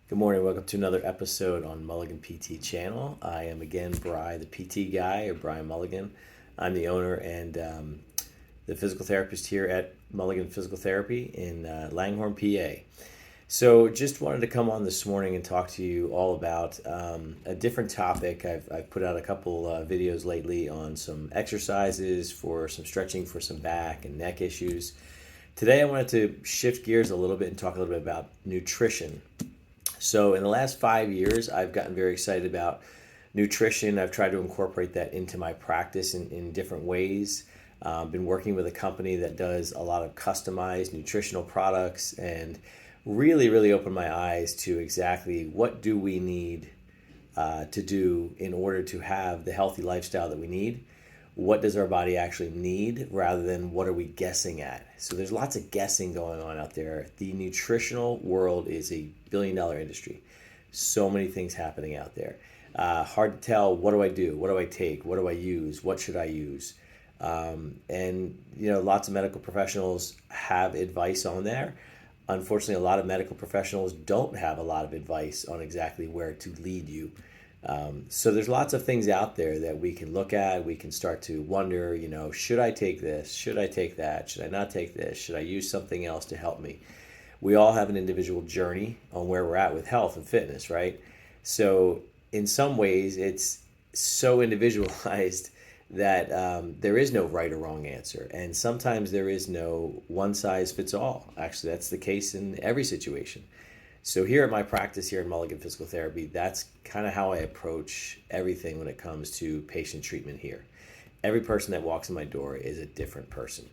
Good morning. Welcome to another episode on Mulligan PT channel. I am again Bry, the PT guy, or Brian Mulligan. I'm the owner and the physical therapist here at Mulligan Physical Therapy in Langhorne, PA. So just wanted to come on this morning and talk to you all about a different topic. I've put out a couple videos lately on some exercises for some stretching for some back and neck issues. Today I wanted to shift gears a little bit and talk a little bit about nutrition. So in the last 5 years, I've gotten very excited about nutrition. I've tried to incorporate that into my practice in different ways. Been working with a company that does a lot of customized nutritional products and really opened my eyes to exactly what do we need to do in order to have the healthy lifestyle that we need. What does our body actually need rather than what are we guessing at? So there's lots of guessing going on out there. The nutritional world is a billion-dollar industry. So many things happening out there. Hard to tell, what do I do? What do I take? What do I use? What should I use? And lots of medical professionals have advice on there. Unfortunately, a lot of medical professionals don't have a lot of advice on exactly where to lead you. So there's lots of things out there that we can look at. We can start to wonder, should I take this? Should I take that? Should I not take this? Should I use something else to help me? We all have an individual journey on where we're at with health and fitness, right? So in some ways, it's so individualized that there is no right or wrong answer. And sometimes there is no one size fits all. Actually, that's the case in every situation. So here at my practice here in Mulligan Physical Therapy, that's kind of how I approach everything when it comes to patient treatment here. Every person that walks in my door is a different person.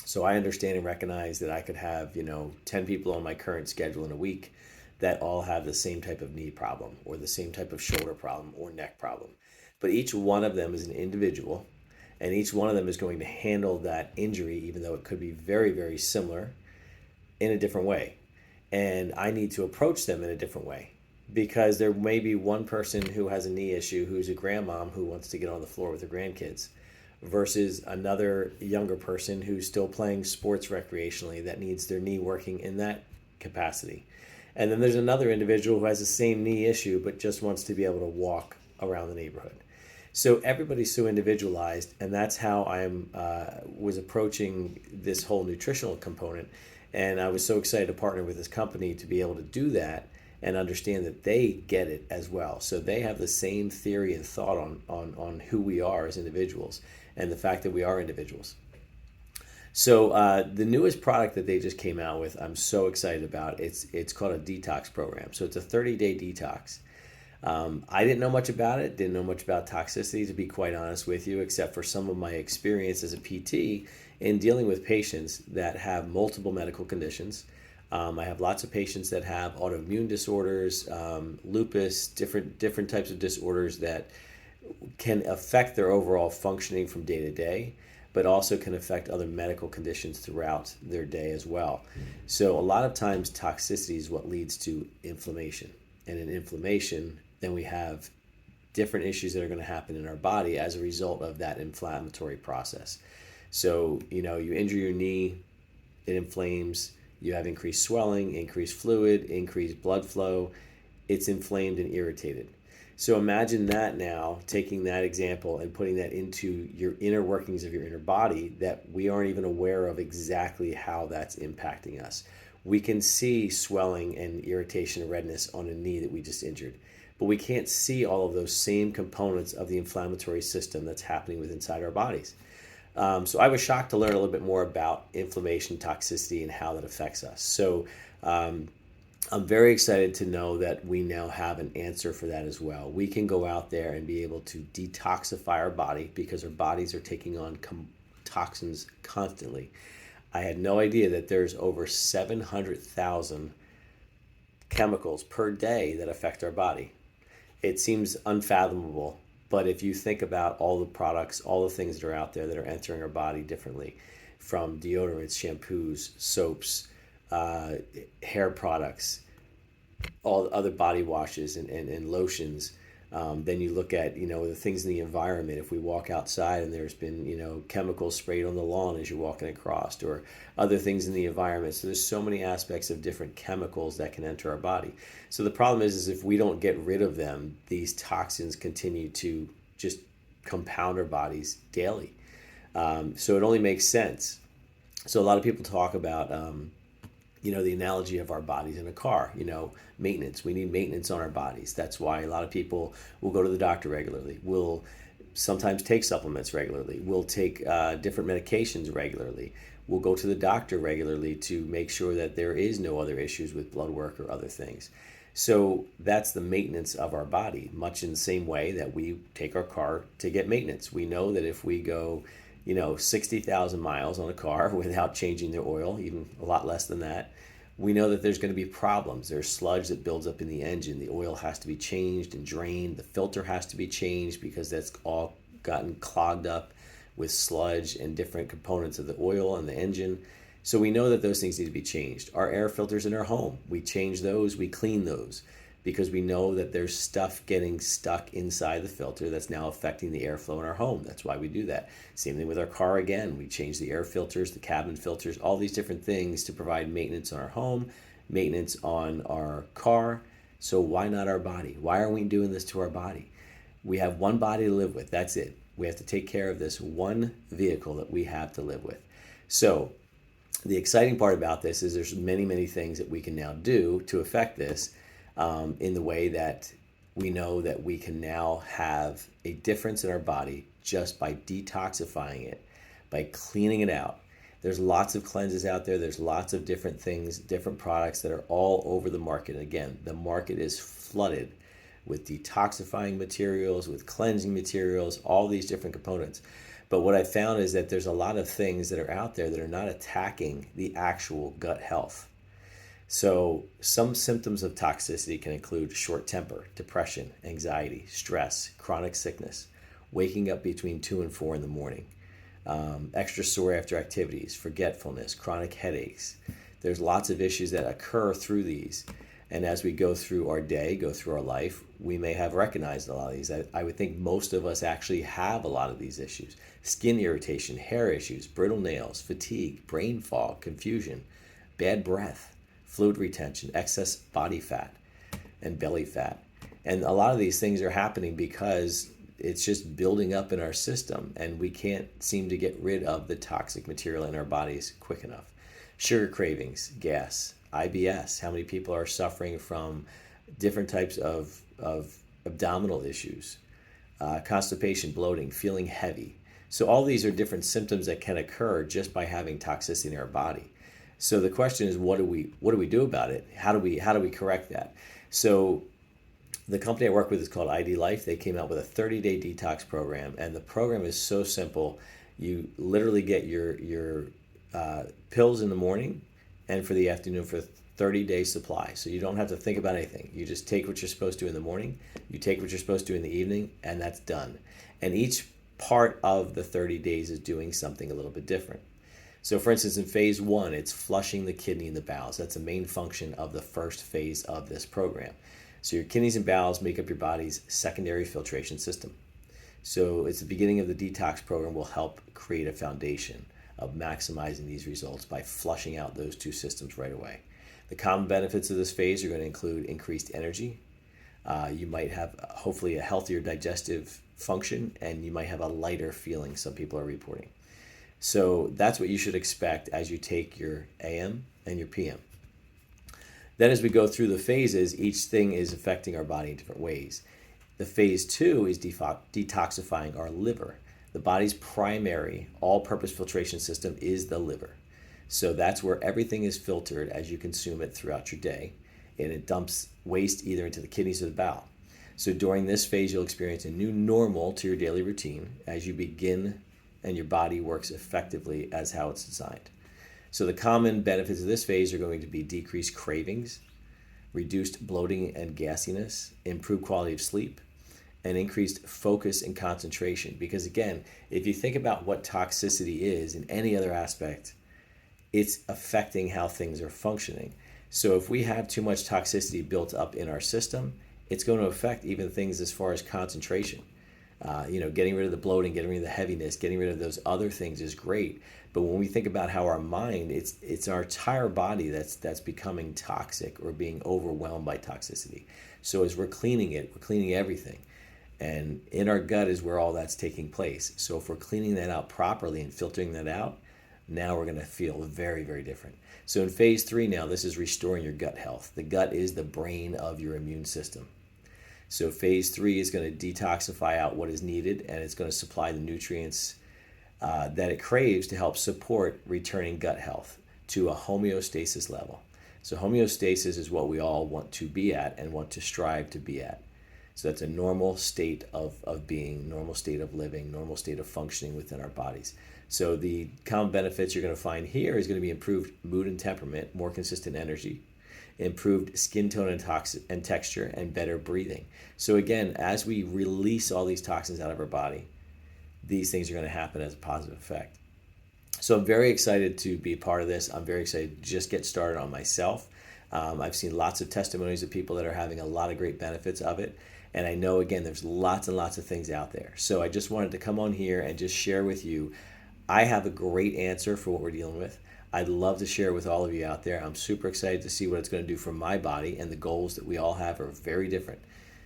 So I understand and recognize that I could have, 10 people on my current schedule in a week that all have the same type of knee problem or the same type of shoulder problem or neck problem. But each one of them is an individual, and each one of them is going to handle that injury, even though it could be very similar, in a different way. And I need to approach them in a different way because there may be one person who has a knee issue who's a grandmom who wants to get on the floor with her grandkids versus another younger person who's still playing sports recreationally that needs their knee working in that capacity. And then there's another individual who has the same knee issue but just wants to be able to walk around the neighborhood. So everybody's so individualized, and that's how I was approaching this whole nutritional component. And I was so excited to partner with this company to be able to do that and understand that they get it as well. So they have the same theory and thought on who we are as individuals and the fact that we are individuals. So the newest product that they just came out with, I'm so excited about. It's called a detox program. So it's a 30-day detox. I didn't know much about it, didn't know much about toxicity, to be quite honest with you, except for some of my experience as a PT in dealing with patients that have multiple medical conditions. I have lots of patients that have autoimmune disorders, lupus, different types of disorders that can affect their overall functioning from day to day, but also can affect other medical conditions throughout their day as well. So a lot of times toxicity is what leads to inflammation. And in inflammation, then we have different issues that are going to happen in our body as a result of that inflammatory process. So, you injure your knee, it inflames, you have increased swelling, increased fluid, increased blood flow, it's inflamed and irritated. So imagine that now, taking that example and putting that into your inner workings of your inner body that we aren't even aware of exactly how that's impacting us. We can see swelling and irritation and redness on a knee that we just injured, but we can't see all of those same components of the inflammatory system that's happening within inside our bodies. So I was shocked to learn a little bit more about inflammation, toxicity, and how that affects us. So I'm very excited to know that we now have an answer for that as well. We can go out there and be able to detoxify our body because our bodies are taking on toxins constantly. I had no idea that there's over 700,000 chemicals per day that affect our body. It seems unfathomable, but if you think about all the products, all the things that are out there that are entering our body differently, from deodorants, shampoos, soaps, hair products, all the other body washes and lotions, Then you look at, the things in the environment. If we walk outside and there's been, chemicals sprayed on the lawn as you're walking across, or other things in the environment. So there's so many aspects of different chemicals that can enter our body. So the problem is if we don't get rid of them, these toxins continue to just compound our bodies daily. So it only makes sense. So a lot of people talk about, the analogy of our bodies in a car, maintenance. We need maintenance on our bodies. That's why a lot of people will go to the doctor regularly. Will sometimes take supplements regularly. Will take different medications regularly. We'll go to the doctor regularly to make sure that there is no other issues with blood work or other things. So that's the maintenance of our body, much in the same way that we take our car to get maintenance. We know that if we go 60,000 miles on a car without changing their oil, even a lot less than that, we know that there's going to be problems. There's sludge that builds up in the engine. The oil has to be changed and drained. The filter has to be changed because that's all gotten clogged up with sludge and different components of the oil and the engine. So we know that those things need to be changed. Our air filters in our home, we change those, we clean those, because we know that there's stuff getting stuck inside the filter that's now affecting the airflow in our home. That's why we do that. Same thing with our car again. We change the air filters, the cabin filters, all these different things to provide maintenance on our home, maintenance on our car. So why not our body? Why are we doing this to our body? We have one body to live with. That's it. We have to take care of this one vehicle that we have to live with. So the exciting part about this is there's many, many things that we can now do to affect this. In the way that we know that we can now have a difference in our body just by detoxifying it, by cleaning it out. There's lots of cleanses out there. There's lots of different things, different products that are all over the market. And again, the market is flooded with detoxifying materials, with cleansing materials, all these different components. But what I found is that there's a lot of things that are out there that are not attacking the actual gut health. So some symptoms of toxicity can include short temper, depression, anxiety, stress, chronic sickness, waking up between 2 and 4 in the morning, extra sore after activities, forgetfulness, chronic headaches. There's lots of issues that occur through these. And as we go through our day, go through our life, we may have recognized a lot of these. I would think most of us actually have a lot of these issues. Skin irritation, hair issues, brittle nails, fatigue, brain fog, confusion, bad breath, fluid retention, excess body fat, and belly fat. And a lot of these things are happening because it's just building up in our system, and we can't seem to get rid of the toxic material in our bodies quick enough. Sugar cravings, gas, IBS. How many people are suffering from different types of abdominal issues, constipation, bloating, feeling heavy. So all these are different symptoms that can occur just by having toxicity in our body. So the question is, what do we do about it? How do we correct that? So the company I work with is called ID Life. They came out with a 30-day detox program, and the program is so simple. You literally get your pills in the morning and for the afternoon for 30-day supply. So you don't have to think about anything. You just take what you're supposed to in the morning, you take what you're supposed to in the evening, and that's done. And each part of the 30 days is doing something a little bit different. So for instance, in phase 1, it's flushing the kidney and the bowels. That's the main function of the first phase of this program. So your kidneys and bowels make up your body's secondary filtration system. So it's the beginning of the detox program will help create a foundation of maximizing these results by flushing out those two systems right away. The common benefits of this phase are going to include increased energy. You might have hopefully a healthier digestive function, and you might have a lighter feeling, some people are reporting. So that's what you should expect as you take your AM and your PM. Then as we go through the phases, each thing is affecting our body in different ways. The phase 2 is detoxifying our liver. The body's primary all-purpose filtration system is the liver. So that's where everything is filtered as you consume it throughout your day, and it dumps waste either into the kidneys or the bowel. So during this phase, you'll experience a new normal to your daily routine as you begin and your body works effectively as how it's designed. So the common benefits of this phase are going to be decreased cravings, reduced bloating and gassiness, improved quality of sleep, and increased focus and concentration. Because again, if you think about what toxicity is in any other aspect, it's affecting how things are functioning. So if we have too much toxicity built up in our system, it's going to affect even things as far as concentration. Getting rid of the bloating, getting rid of the heaviness, getting rid of those other things is great. But when we think about how our mind, it's our entire body that's becoming toxic or being overwhelmed by toxicity. So as we're cleaning it, we're cleaning everything. And in our gut is where all that's taking place. So if we're cleaning that out properly and filtering that out, now we're going to feel very, very different. So in phase 3 now, this is restoring your gut health. The gut is the brain of your immune system. So phase 3 is going to detoxify out what is needed, and it's going to supply the nutrients that it craves to help support returning gut health to a homeostasis level. So homeostasis is what we all want to be at and want to strive to be at. So that's a normal state of being, normal state of living, normal state of functioning within our bodies. So the common benefits you're going to find here is going to be improved mood and temperament, more consistent energy, improved skin tone and texture, and better breathing. So again, as we release all these toxins out of our body, these things are going to happen as a positive effect. So I'm very excited to be a part of this. I'm very excited to just get started on myself. I've seen lots of testimonies of people that are having a lot of great benefits of it. And I know, again, there's lots and lots of things out there. So I just wanted to come on here and just share with you. I have a great answer for what we're dealing with. I'd love to share with all of you out there. I'm super excited to see what it's going to do for my body, and the goals that we all have are very different.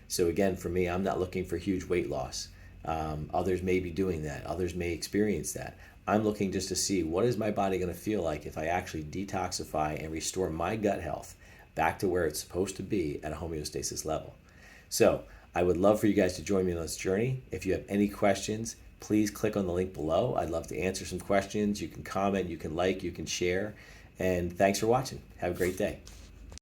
So again, for me, I'm not looking for huge weight loss. Others may be doing that. Others may experience that. I'm looking just to see what is my body going to feel like if I actually detoxify and restore my gut health back to where it's supposed to be at a homeostasis level. So I would love for you guys to join me on this journey. If you have any questions, please click on the link below. I'd love to answer some questions. You can comment, you can like, you can share. And thanks for watching. Have a great day.